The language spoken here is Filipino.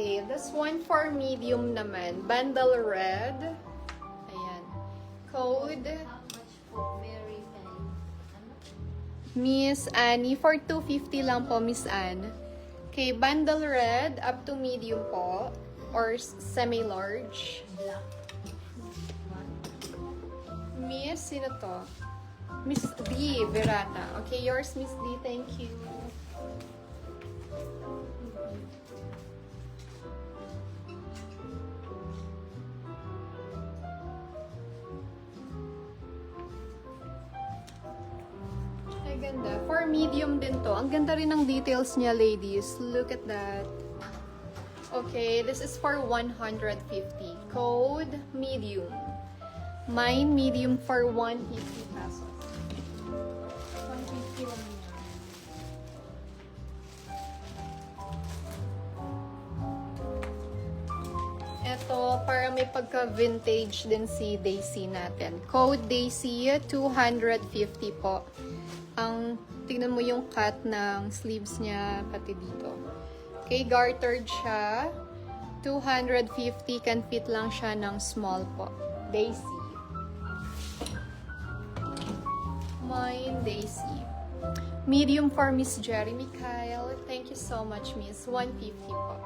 Okay, this one for medium naman. Bundle red. Ayan. Code How much po? Mary kay, ano? Miss Annie. For 250 lang po, Miss Anne. Okay, bundle red up to medium po. Or semi-large. Black. Miss, sino to? Miss D, Verata. Okay, yours, Miss D. Thank you. Ay, ganda. For medium din to. Ang ganda rin ng details niya, ladies. Look at that. Okay, this is for 150. Code medium. Mine medium for 150 pesos. 150 lang yan. Ito, para may pagka-vintage din si Daisy natin. Code Daisy, 250 po. Ang, tignan mo yung cut ng sleeves niya, pati dito. Okay, gartered siya. 250, can fit lang siya ng small po. Daisy. Mine, Daisy. Medium for Miss Jeremy Kyle. Thank you so much, Miss. 150 po.